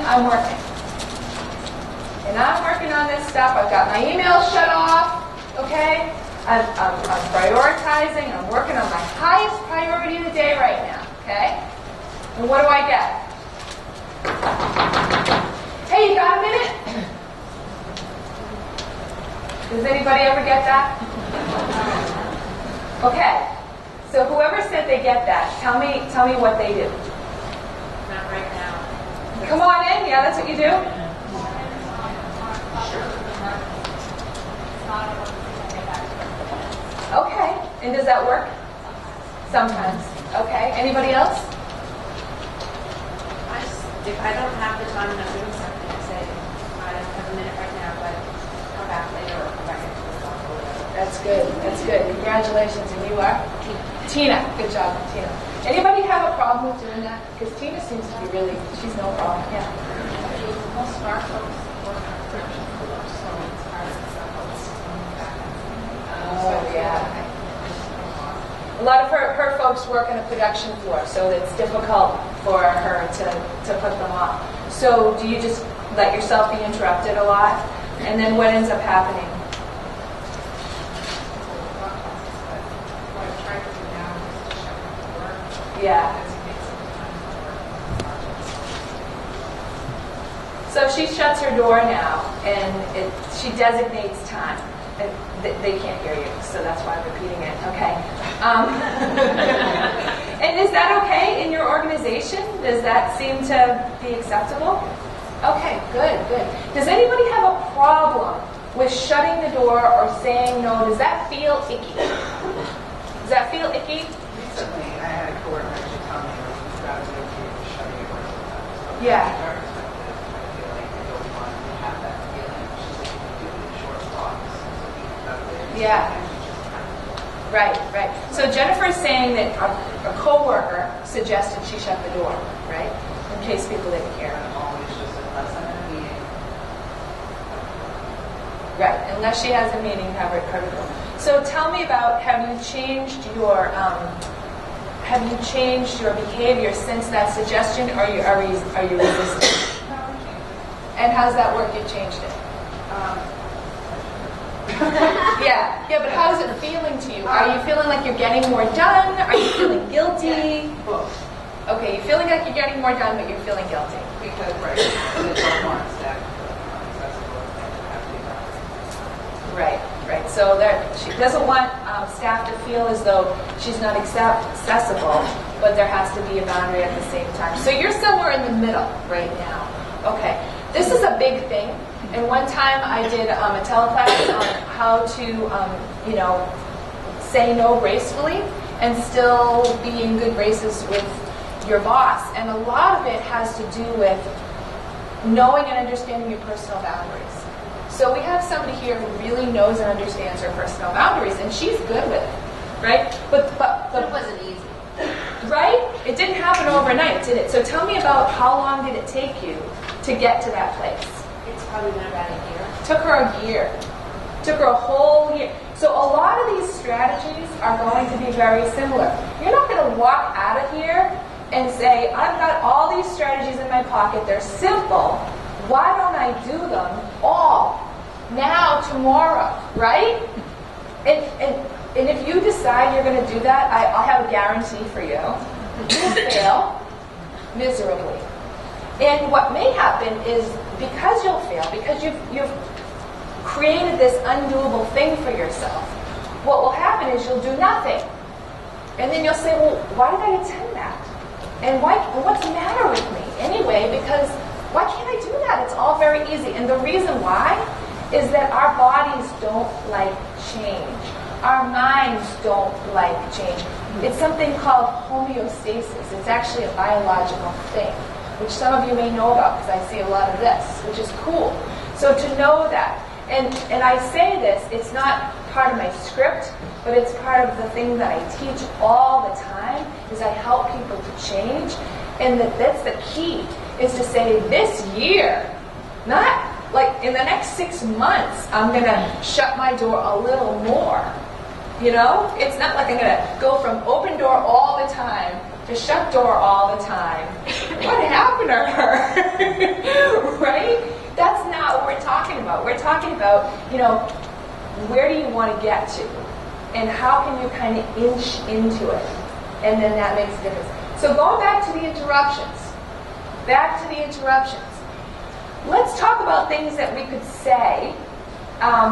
I'm working. And I'm working on this stuff. I've got my email shut off, okay? I'm prioritizing. I'm working on my highest priority of the day right now, okay? And what do I get? Hey, you got a minute? Does anybody ever get that? Okay. So whoever said they get that, tell me what they do. Not right now. Come on in. Yeah, that's what you do? Okay. And does that work? Sometimes. Okay. Anybody else? If I don't have the time and I'm doing something, I say, I don't have a minute right now, but come back later or come back into the talk or whatever. That's good. That's good. Congratulations. And you are? Tina. Good job, Tina. Anybody have a problem with doing that? Because Tina seems to be really, she's no problem. Yeah. Most of our folks work on production pull-ups, so it's hard to coming back. Oh, yeah. A lot of her folks work on a production floor, so it's difficult for her to put them on. So do you just let yourself be interrupted a lot? And then what ends up happening? What I try to do now is to shut my door. Yeah. So she shuts her door now, and she designates time. They can't hear you, so that's why I'm repeating it. Okay. And is that okay in your organization? Does that seem to be acceptable? Okay, good. Does anybody have a problem with shutting the door or saying no? Does that feel icky? Does that feel icky? Recently, I had a coworker actually tell me that it was okay to shut your door sometimes. Yeah. I feel like I don't want to have that feeling. She's like, you do it in short blocks. Yeah. Right. So Jennifer's saying that a coworker suggested she shut the door, right? In case people didn't hear. I'm always just unless I'm in a meeting. Right, unless she has a meeting, have her door. So tell me about, have you changed your behavior since that suggestion, or are you resisting? And how's that work? You changed it. Yeah, but how is it feeling to you? Are you feeling like you're getting more done? Are you feeling guilty? Both. Okay, you're feeling like you're getting more done, but you're feeling guilty. Because, right, the don't want staff to feel accessible and have to be done. Right. So that she doesn't want staff to feel as though she's not accessible, but there has to be a boundary at the same time. So you're somewhere in the middle right now. Okay, this is a big thing. And one time I did a teleclass on how to, say no gracefully and still be in good graces with your boss. And a lot of it has to do with knowing and understanding your personal boundaries. So we have somebody here who really knows and understands her personal boundaries, and she's good with it, right? But it wasn't easy. Right? It didn't happen overnight, did it? So tell me about how long did it take you to get to that place? It's probably been about a year. Took her a year. Took her a whole year. So a lot of these strategies are going to be very similar. You're not going to walk out of here and say, I've got all these strategies in my pocket. They're simple. Why don't I do them all now, tomorrow, right? And if you decide you're going to do that, I'll have a guarantee for you. You'll fail miserably. And what may happen is because you'll fail, because you've created this undoable thing for yourself, what will happen is you'll do nothing. And then you'll say, well, why did I attend that? And what's the matter with me? Anyway, because why can't I do that? It's all very easy. And the reason why is that our bodies don't like change. Our minds don't like change. It's something called homeostasis. It's actually a biological thing, which some of you may know about because I see a lot of this, which is cool. So to know that, and I say this, it's not part of my script, but it's part of the thing that I teach all the time, is I help people to change, and that's the key, is to say this year, not like in the next 6 months, I'm going to shut my door a little more. You know? It's not like I'm going to go from open door all the time to shut door all the time. What happened to her? Right? That's not what we're talking about. We're talking about, where do you want to get to? And how can you kind of inch into it? And then that makes a difference. So going back to the interruptions. Back to the interruptions. Let's talk about things that we could say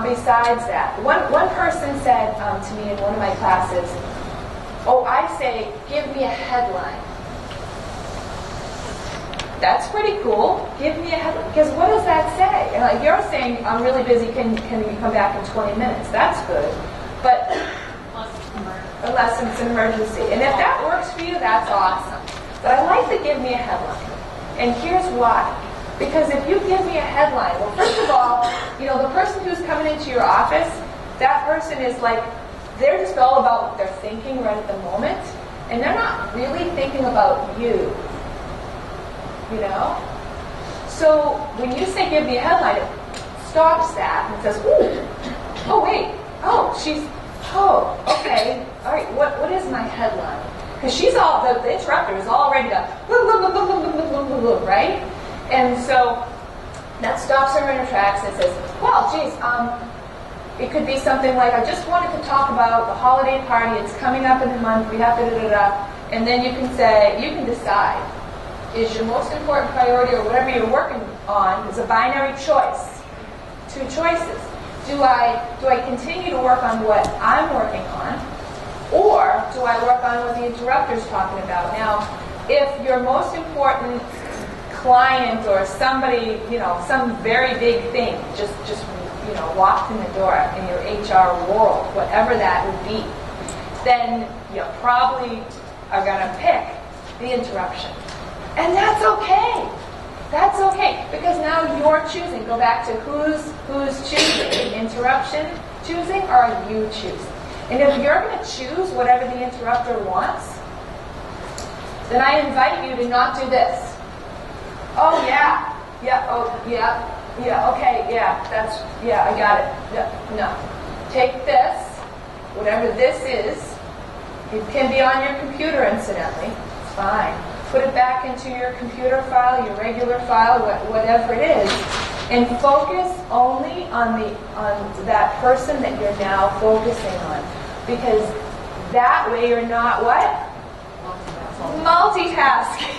besides that. One person said to me in one of my classes, I say, give me a headline. That's pretty cool. Give me a headline. Because what does that say? And like you're saying, I'm really busy, can you come back in 20 minutes? That's good. But unless it's an emergency. And if that works for you, that's awesome. But I like to give me a headline. And here's why. Because if you give me a headline, well, first of all, the person who's coming into your office, that person is like, they're just all about what they're thinking right at the moment. And they're not really thinking about you. So when you say give me a headline, it stops that and says, okay, all right, what is my headline? Because she's all, the interrupter is all ready to, right? And so that stops her in her tracks and says, it could be something like, I just wanted to talk about the holiday party, it's coming up in the month, we have da-da-da-da, and then you can decide, is your most important priority or whatever you're working on is a binary choice, two choices. Do I continue to work on what I'm working on, or do I work on what the interrupter's talking about? Now, if your most important client or somebody, some very big thing just walked in the door in your HR world, whatever that would be, then you probably are going to pick the interruption. And that's okay. That's okay, because now you're choosing. Go back to who's choosing. The interruption choosing, or are you choosing? And if you're going to choose whatever the interrupter wants, then I invite you to not do this. I got it. No. Take this, whatever this is. It can be on your computer, incidentally. It's fine. Put it back into your computer file, your regular file, whatever it is, and focus only on that person that you're now focusing on. Because that way you're not what? Multitasking.